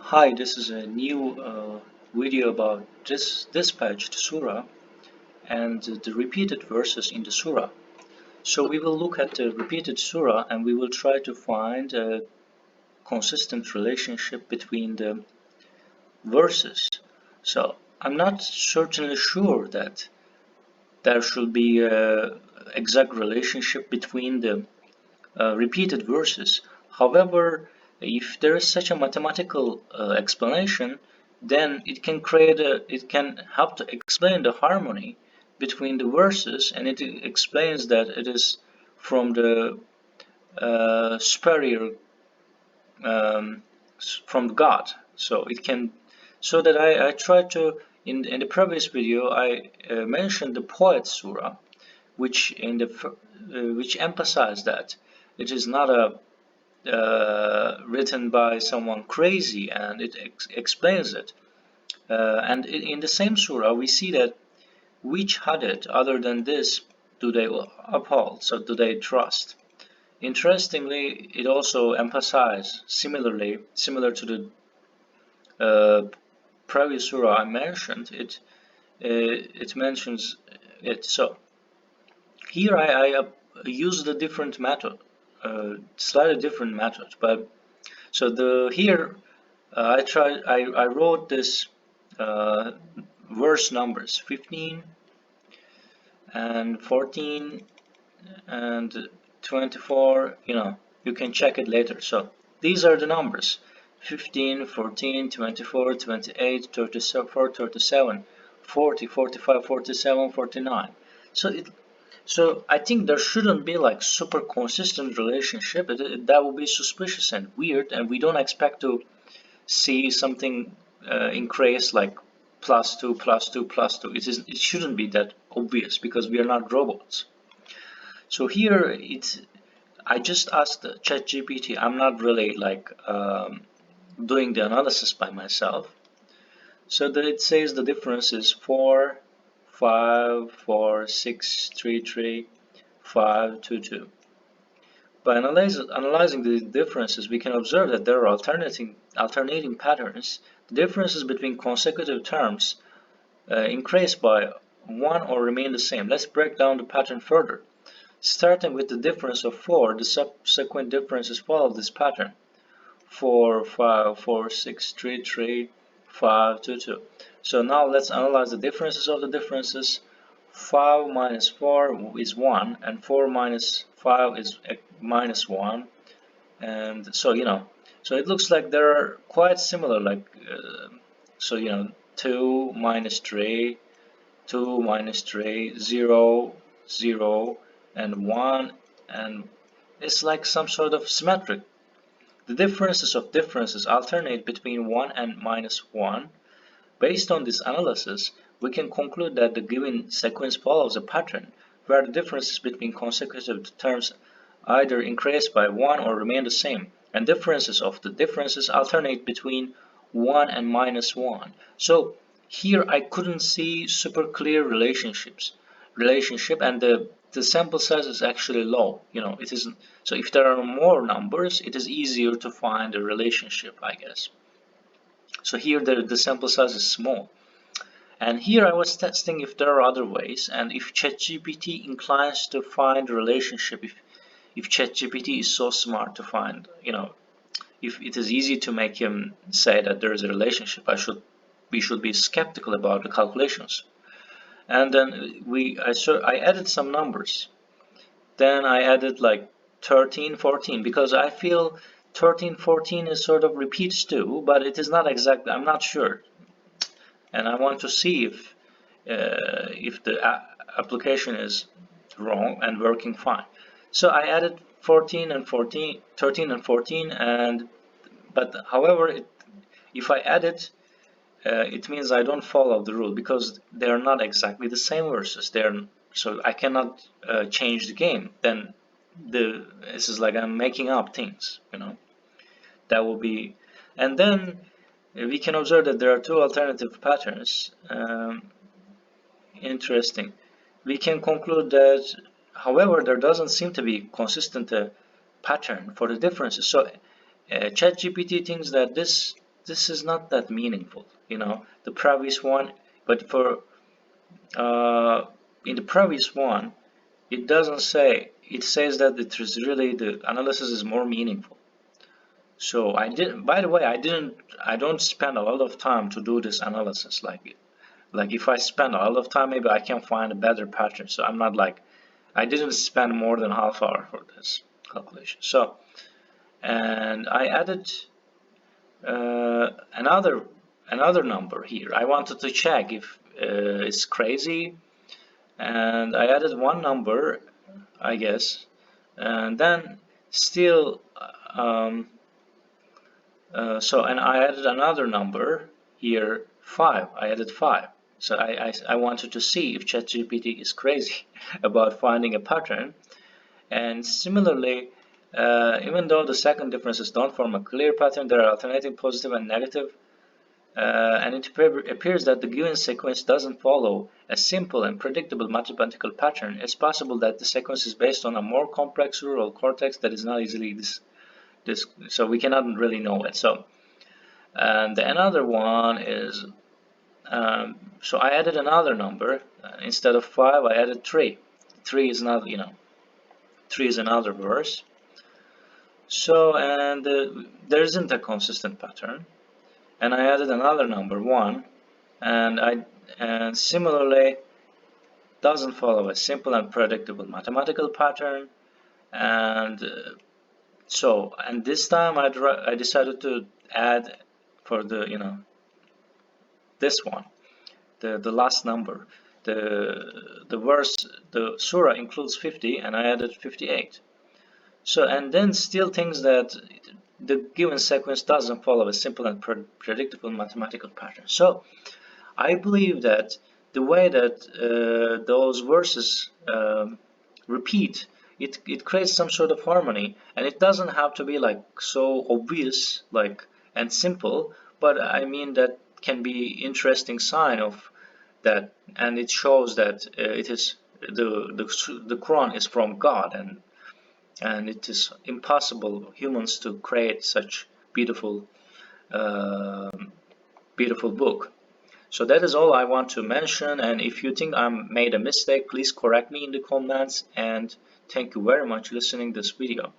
Hi, this is a new video about this dispatched surah and the repeated verses in the surah. So we will look at the repeated surah and we will try to find a consistent relationship between the verses. So I'm not certainly sure that there should be a exact relationship between the repeated verses. However, if there is such a mathematical explanation, then it can help to explain the harmony between the verses, and it explains that it is from the superior um, from God. So it can, so that I tried to in the previous video I mentioned the poet surah, which which emphasized that it is not a written by someone crazy, and it explains it. And in the same surah, we see that which hadith other than this do they uphold, so do they trust. Interestingly, it also emphasized similar to the previous surah I mentioned, it mentions it. So here I used a different method, slightly different method, but so the here I wrote this uh, verse numbers 15 and 14 and 24. You can check it later. So these are the numbers: 15, 14, 24, 28, 34, 37, 40, 45, 47, 49. So I think there shouldn't be like super consistent relationship. That would be suspicious and weird, and we don't expect to see something increase like plus 2, plus 2, plus 2. It shouldn't be that obvious because we are not robots. So here I just asked ChatGPT. I'm not really like doing the analysis by myself. So that it says the difference is 4, 5, 4, 6, 3, 3, 5, 2, 2. By analyzing the differences, we can observe that there are alternating patterns. The differences between consecutive terms increase by 1 or remain the same. Let's break down the pattern further. Starting with the difference of 4, the subsequent differences follow this pattern. 4, 5, 4, 6, 3, 3, 5, 2, 2. So now let's analyze the differences of the differences. 5 minus 4 is 1, and 4 minus 5 is minus 1. And so, so it looks like they're quite similar, like, 2 minus 3, 2 minus 3, 0, 0, and 1, and it's like some sort of symmetric. The differences of differences alternate between 1 and minus 1. Based on this analysis, we can conclude that the given sequence follows a pattern where the differences between consecutive terms either increase by 1 or remain the same, and differences of the differences alternate between 1 and minus 1. So here I couldn't see super clear relationship, and the sample size is actually low. It isn't. So if there are more numbers, it is easier to find a relationship, I guess. So here the sample size is small. And here I was testing if there are other ways, and if ChatGPT inclines to find a relationship, if ChatGPT is so smart to find, if it is easy to make him say that there is a relationship, we should be skeptical about the calculations. And then I added some numbers. Then I added like 13, 14, because I feel 13, 14 is sort of repeats too, but it is not exact. I'm not sure, and I want to see if the application is wrong and working fine. So I added 14 and 14, 13 and 14, but however, if I add it, it means I don't follow the rule because they are not exactly the same verses. So I cannot change the game. Then this is like I'm making up things. That will be, and then we can observe that there are two alternative patterns. Interesting. We can conclude that, however, there doesn't seem to be consistent pattern for the differences. So ChatGPT thinks that this this is not that meaningful, you know, the previous one. But for in the previous one, it doesn't say, it says that it is really, the analysis is more meaningful. So I didn't, by the way, I don't spend a lot of time to do this analysis. Like if I spend a lot of time, maybe I can find a better pattern. So I'm not like, I didn't spend more than half hour for this calculation. So, and I added another number here. I wanted to check if it's crazy, and I added one number, I guess, and then still and I added another number here, 5. I added 5. So I wanted to see if ChatGPT is crazy about finding a pattern. And similarly, even though the second differences don't form a clear pattern, there are alternating positive and negative, and it appears that the given sequence doesn't follow a simple and predictable mathematical pattern. It's possible that the sequence is based on a more complex neural cortex that is not easily so we cannot really know it. So, and another one is, so I added another number. Instead of 5, I added 3. 3 is not, 3 is another verse. So, and there isn't a consistent pattern. And I added another number, 1, and similarly doesn't follow a simple and predictable mathematical pattern. And and this time I decided to add for the this one, the last number. The verse, the surah includes 50, and I added 58. So, and then still things that the given sequence doesn't follow a simple and predictable mathematical pattern. So I believe that the way that those verses repeat, it creates some sort of harmony, and it doesn't have to be like so obvious, like, and simple, but I mean that can be interesting sign of that, and it shows that it is the Quran is from God, and it is impossible humans to create such beautiful beautiful book. So that is all I want to mention, and if you think I made a mistake, please correct me in the comments, and thank you very much listening this video.